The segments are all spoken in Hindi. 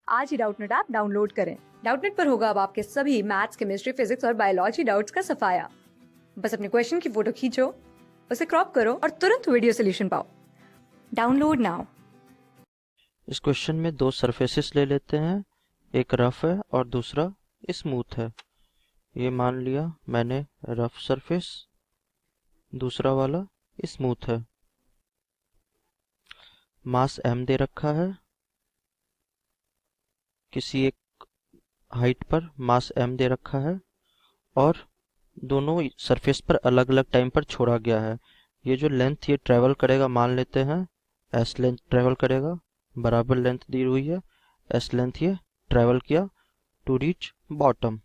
आज ही डाउटनेट ऐप डाउनलोड करें। डाउटनेट पर होगा अब आपके सभी मैथ्स, केमिस्ट्री, फिजिक्स और बायोलॉजी डाउट्स का सफाया। बस अपने क्वेश्चन की फोटो खींचो, उसे क्रॉप करो और तुरंत वीडियो सोल्यूशन पाओ। Download now. इस क्वेश्चन में दो सरफेसेस ले लेते हैं, एक रफ है और दूसरा स्मूथ है। ये मान लिया मैंने रफ सरफेस, दूसरा वाला स्मूथ है। मास m दे रखा है, किसी एक हाइट पर मास m दे रखा है और दोनों सरफेस पर अलग अलग टाइम पर छोड़ा गया है। ये जो लेंथ ये ट्रेवल करेगा मान लेते हैं s लेंथ ट्रेवल करेगा, बराबर लेंथ दी हुई है, s लेंथ ये ट्रेवल किया टू रीच बॉटम।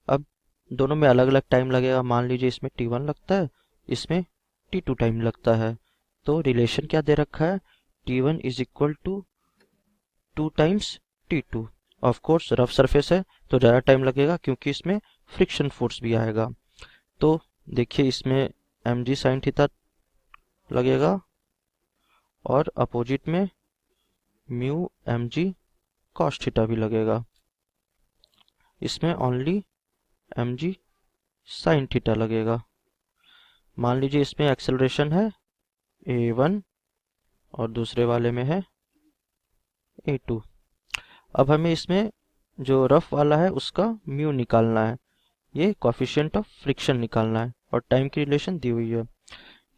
अब दोनों में अलग अलग टाइम लगेगा, मान लीजिए इसमें t1 लगता है, इसमें t2 टाइम लगता है। तो रिलेशन क्या दे रखा है, t1 is equal to 2 times t2। Of course rough surface है तो ज़्यादा टाइम लगेगा क्योंकि इसमें फ्रिक्शन फोर्स भी आएगा। तो देखिए इसमें mg साइन थीटा लगेगा और अपोजिट में म्यू mg कॉस थीटा भी लगेगा। इसमें ओनली mg साइन थीटा लगेगा। मान लीजिए इसमें एक्सेलरेशन है a1 और दूसरे वाले में है a2। अब हमें इसमें जो रफ वाला है उसका म्यू निकालना है, ये कोफिशिएंट ऑफ फ्रिक्शन निकालना है और टाइम की रिलेशन दी हुई है।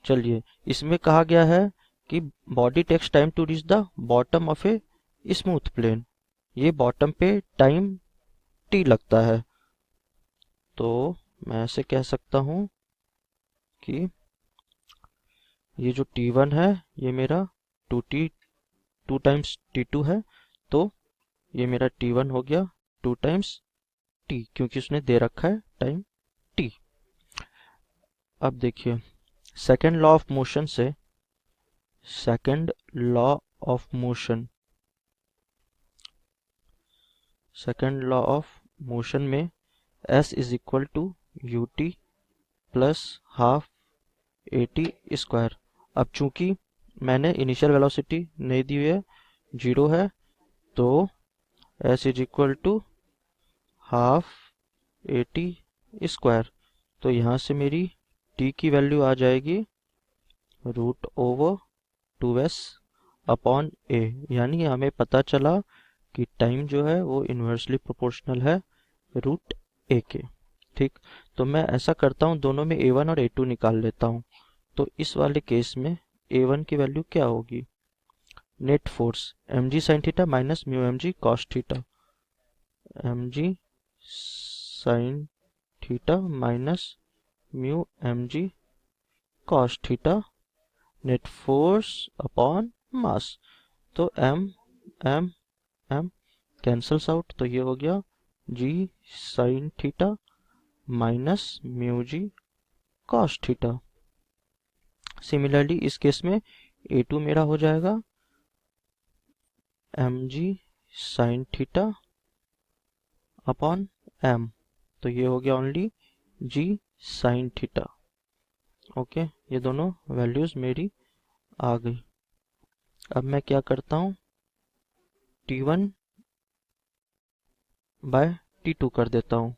चलिए, इसमें कहा गया है कि body takes time to reach the bottom of a smooth plane. ये बॉटम पे टाइम t लगता है, तो मैं ऐसे कह सकता हूँ कि ये जो t1 है ये मेरा 2 टाइम्स t2 है, तो ये मेरा t1 हो गया 2 टाइम्स t, क्योंकि उसने दे रखा है टाइम t। अब देखिए सेकेंड लॉ ऑफ मोशन से, second law of motion, second law of motion में s is equal to ut plus half at square. अब चूंकि मैंने इनिशियल वेलोसिटी नहीं दी हुई है, 0 है, तो s is equal to half at square. तो यहाँ से मेरी t की वैल्यू आ जाएगी root over 2s upon a। यानी हमें पता चला कि टाइम जो है वो इन्वर्सली प्रोपोर्शनल है रूट a के। ठीक, तो मैं ऐसा करता हूँ, दोनों में a1 और a2 निकाल लेता हूँ। तो इस वाले केस में a1 की वैल्यू क्या होगी, net force mg sine theta minus mu mg cos theta, mg sine theta minus mu mg cos theta, net force upon mass. तो m कैंसल्स आउट, तो ये हो गया g sine theta minus mu G cos theta. Similarly इस केस में a2 मेरा हो जाएगा mg sine theta upon m, तो ये हो गया only g sine theta. Okay, ये दोनों वैल्यूज मेरी आ गई। अब मैं क्या करता हूँ, t1 बाय t2 कर देता हूँ।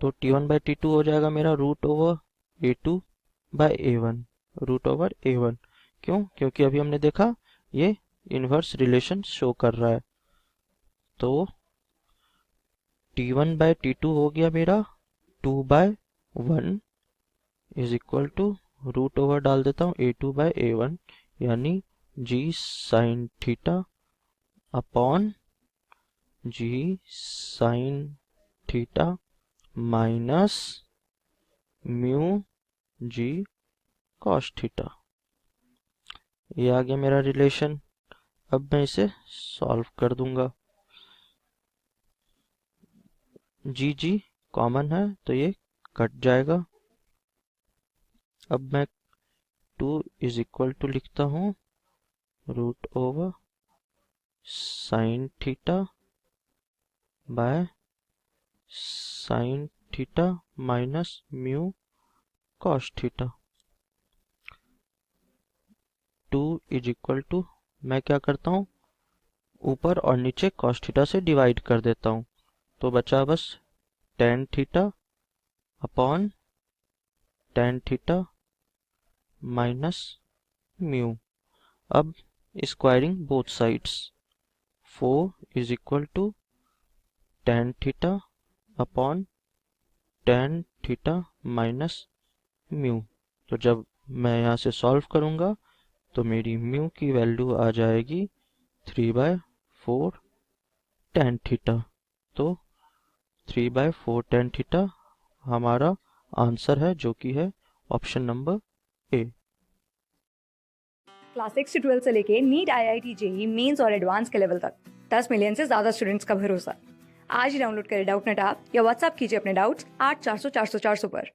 तो t1 बाय t2 हो जाएगा मेरा root over a2 by a1, root over a1। क्यों, क्योंकि अभी हमने देखा ये इनवर्स रिलेशन शो कर रहा है। तो t1 बाय t2 हो गया मेरा 2 by 1 is equal to root over डाल देता हूँ a2 बाय a1, यानी g sine theta upon g sine theta minus mu G cos theta. ये आ गया मेरा रिलेशन। अब मैं इसे सॉल्व कर दूंगा। जी जी कॉमन है तो ये कट जाएगा। अब मैं 2 इज इक्वल टू लिखता हूँ root over sine theta by sine theta minus mu cos theta. 2 is equal to, मैं क्या करता हूँ ऊपर और नीचे cos थीटा से डिवाइड कर देता हूँ, तो बचा बस tan theta upon tan theta minus mu. अब squaring both sides, 4 is equal to tan theta upon tan theta minus mu. तो जब मैं यहाँ से सॉल्व करूँगा तो मेरी म्यू की वैल्यू आ जाएगी 3/4 tan थीटा। तो 3/4 tan थीटा हमारा आंसर है, जो कि है ऑप्शन नंबर ए। क्लास 6 से 12 से लेके नीट, IIT, जेई मेंस और एडवांस के लेवल तक 10 मिलियन से ज्यादा स्टूडेंट्स का भरोसा। आज ही डाउनलोड करें डाउटनेट ऐप या व्हाट्सएप कीजिए अपने डाउट्स 8400 400 400 पर।